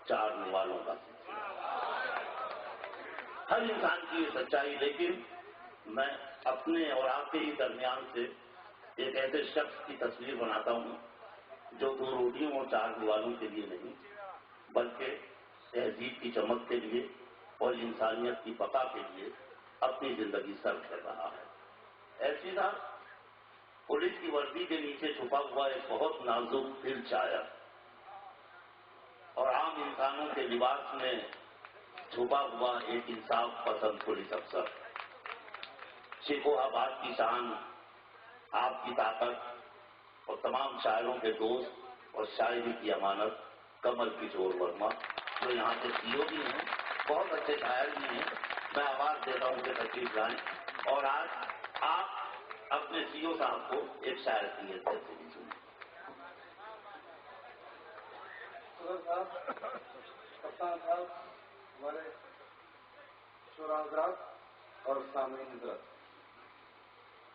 چاڑنے والوں کا سلسلہ، ہر انسان کی یہ سچائی. لیکن میں اپنے اور آپ کے ہی درمیان سے ایک ایسے شخص کی تصویر بناتا ہوں جو دو روٹیوں اور چار دیواروں کے لیے نہیں بلکہ تہذیب کی چمک کے لیے اور انسانیت کی بقا کے لیے اپنی زندگی سر کر رہا ہے. ایسی نہ پولیس کی وردی کے نیچے چھپا ہوا ایک بہت نازک دل شاعر اور عام انسانوں کے لباس میں چھپا ہوا ایک انصاف پسند پولیس افسر. شیخو آباد کی شان، آپ کی طاقت اور تمام شاعروں کے دوست اور شاعری کی امانت کمل کشور ورما، جو یہاں کے CEO بھی ہیں، بہت اچھے شاعر بھی ہیں. میں آواز دیتا ہوں کہ تشریف لائیں اور آج آپ اپنے CEO صاحب کو ایک شاعر کی حیثیت سے بھی سنیں. صاحب، کپتان صاحب، ہمارے شعراء حضرات اور سامعین حضرات،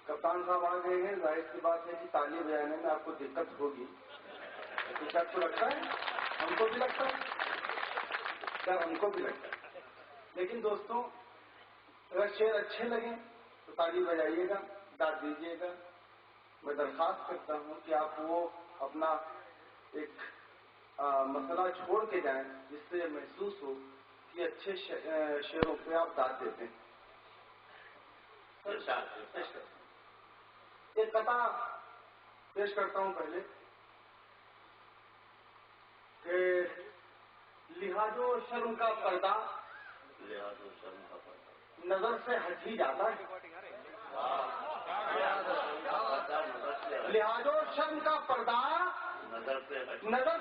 کپتان صاحب آ گئے ہیں. ظاہر سی بات ہے کہ تالی بجانے میں آپ کو دقت ہوگی. کچھ آپ کو لگتا ہے؟ ہم کو بھی لگتا ہے سر، ہم کو بھی لگتا ہے. لیکن دوستوں، اگر شعر اچھے لگیں تو تالی بجائیے گا، داد دیجیے گا. میں درخواست کرتا ہوں کہ آپ وہ اپنا ایک مسئلہ چھوڑ کے جائیں جس سے یہ محسوس ہو کہ اچھے شعروں پہ آپ داد دیتے ہیں. ایک قطع پیش کرتا ہوں پہلے کہ لحاظ و شرم کا پردہ نظر سے ہٹ ہی جاتا ہے. لحاظ و شرم کا پردہ نظر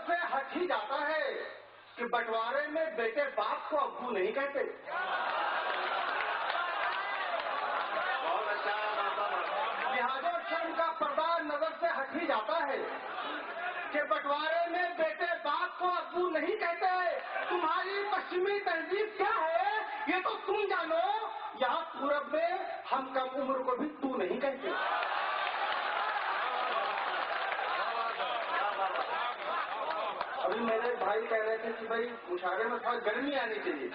سے ہٹ ہی جاتا ہے کہ بٹوارے میں بیٹے باپ کو ابو نہیں کہتے. لحاظ و شرم کا پردہ نظر سے ہٹ ہی جاتا ہے کہ بٹوارے میں بیٹے باپ کو ابو نہیں کہتے. تمہاری پشچمی تہذیب کیا ہے یہ تو تم جانو. یہاں پورب میں ہم کم عمر کو بھی تو نہیں کہتے. ابھی میرے بھائی کہہ رہے تھے کہ بھائی مشاعرے میں تھوڑا گرمی آنی چاہیے.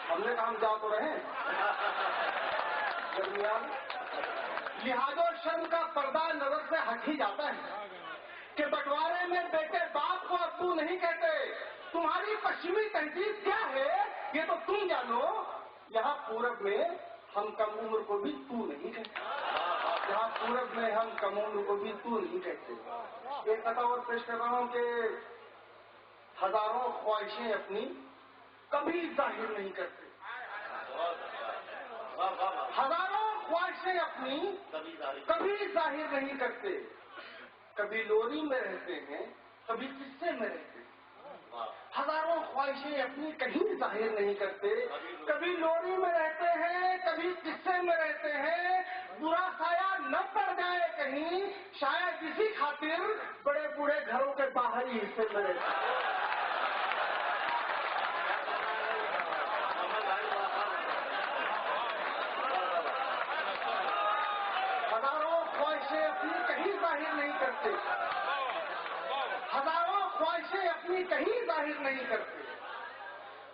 ہم نے کہا ہم جا تو رہے گرمی آ. لحاظ و شرم کا پردہ نظر سے ہٹ ہی جاتا ہے کہ بٹوارے میں بیٹے باپ کو ابو نہیں کہتے. تمہاری پشچمی تہذیب کیا ہے یہ تو تم جانو. یہاں پورب میں ہم کم عمر کو بھی تو نہیں کہتے. یہاں پورب میں ہم کم عمر کو بھی تو نہیں کہتے. ایک قطع اور پیش کر رہا ہوں کہ ہزاروں خواہشیں اپنی کبھی ظاہر نہیں کرتے. ہزاروں خواہشیں اپنی کبھی ظاہر نہیں کرتے. کبھی لوری میں رہتے ہیں، کبھی قصے میں رہتے ہیں. ہزاروں خواہشیں اپنی کہیں ظاہر نہیں کرتے. کبھی لوری میں رہتے ہیں، کبھی قصے میں رہتے ہیں. برا سایہ نہ پڑ جائے کہیں، شاید اسی خاطر بڑے بوڑھے گھروں کے باہری حصے میں رہتے ہیں. ہزاروں خواہشیں اپنی کہیں ظاہر نہیں کرتے. ہزاروں خواہشیں اپنی کہیں ظاہر نہیں کرتے.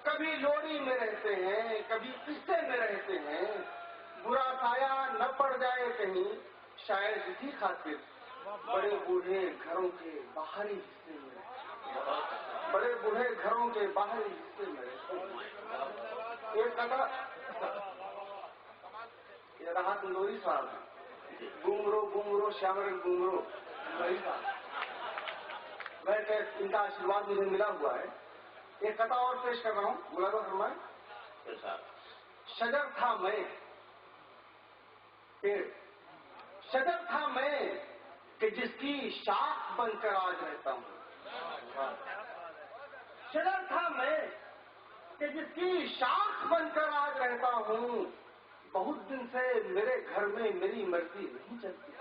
کبھی لوری میں رہتے ہیں، کبھی قصے میں رہتے ہیں. برا سایہ نہ پڑ جائے کہیں، شاید اسی خاطر بڑے بوڑھے گھروں کے باہری حصے میں رہتے ہیں. بڑے بوڑھے گھروں کے باہری حصے میں رہتے ہیں. ایک قطع یہ رہا تندوری صاحب ہے. گونگرو شیامر گونگرو تندوری صاحب. میں کہ ان کا آشیرواد مجھے ملا ہوا ہے. ایک قطع اور پیش کر رہا ہوں. ملازم فرمائیں. شجر تھا میں پیڑ، شجر تھا میں کہ جس کی شاخ بن کر آج رہتا ہوں. شجر تھا میں کہ جس کی شاخ بن کر آج رہتا ہوں. بہت دن سے میرے گھر میں میری مرضی نہیں چلتی.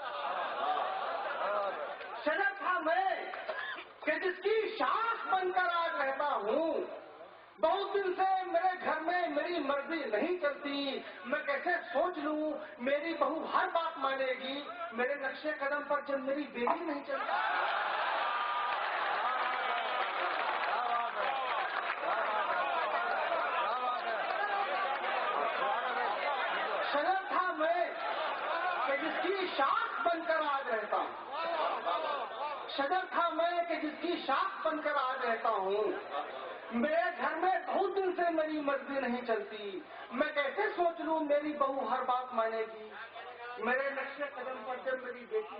شجر تھا میں کہ جس کی شاخ بن کر آج رہتا ہوں. بہت دن سے میرے گھر میں میری مرضی نہیں چلتی. میں کیسے سوچ لوں میری بہو ہر بات مانے گی، میرے نقشے قدم پر جب میری بیٹی نہیں چلتی. شجر تھا میں کہ جس کی شاخ بن کر آج رہتا ہوں، شجر تھا میں کہ جس کی شاخ بن کر آج رہتا ہوں. میرے گھر میں بہت دن سے میری مرضی نہیں چلتی، میں کیسے سوچ لوں میری بہو ہر بات مانے گی. میرے نقشے قدم پر جب میری بیٹی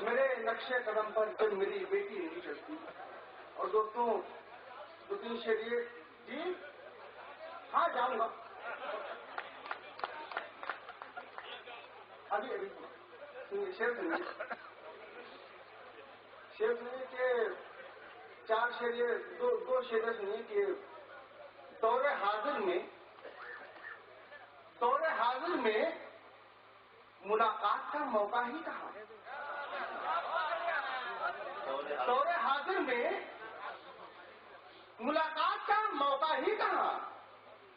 میرے نقشے قدم پر جب میری بیٹی نہیں چلتی. اور دوستوں 2-3 شعر یہ جی ہاں جاؤں گا ابھی شعر سنیے کہ 4 شعر یہ 2 شعر سنیے کہ دور حاضر میں ملاقات کا موقع ہی کہاں. دور حاضر میں ملاقات کا موقع ہی کہاں.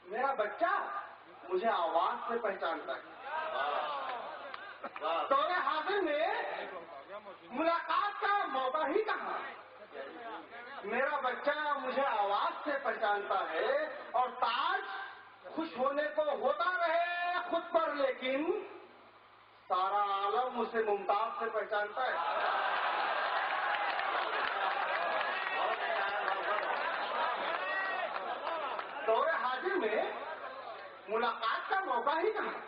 میرا بچہ مجھے آواز سے پہچانتا ہے. دور حاضر میں ملاقات کا موقع ہی کہاں. میرا بچہ مجھے آواز سے پہچانتا ہے اور تاج خوش ہونے کو ہوتا رہے خود پر، لیکن سارا عالم اسے ممتاز سے پہچانتا ہے. دور حاضر میں ملاقات کا موقع ہی کہاں.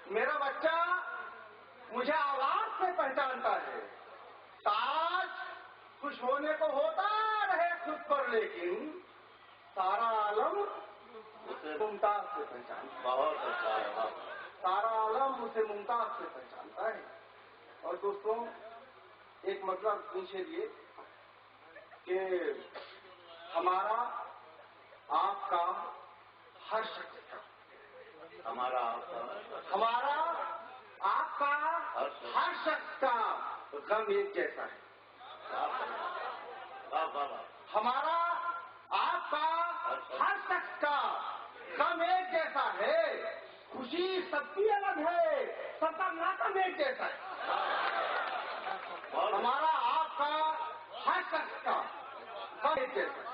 میرا بچہ مجھے آواز سے پہچانتا ہے. تاج خوش ہونے کو ہوتا رہے خود پر، لیکن سارا عالم اسے ممتاز سے پہچانتا ہے. بہت اچھا ہے. سارا عالم اسے ممتاز سے پہچانتا ہے. اور دوستوں ایک مطلب پوچھے لیے کہ ہمارا آپ کا ہر شخص کا ہمارا آپ کا ہر شخص کا غم ایک جیسا ہے. ہمارا آپ کا ہر شخص کا غم ایک جیسا ہے. خوشی سب کی الگ ہے، سب کا ماتم ایک جیسا ہے. ہمارا آپ کا ہر شخص کا غم ایک جیسا ہے.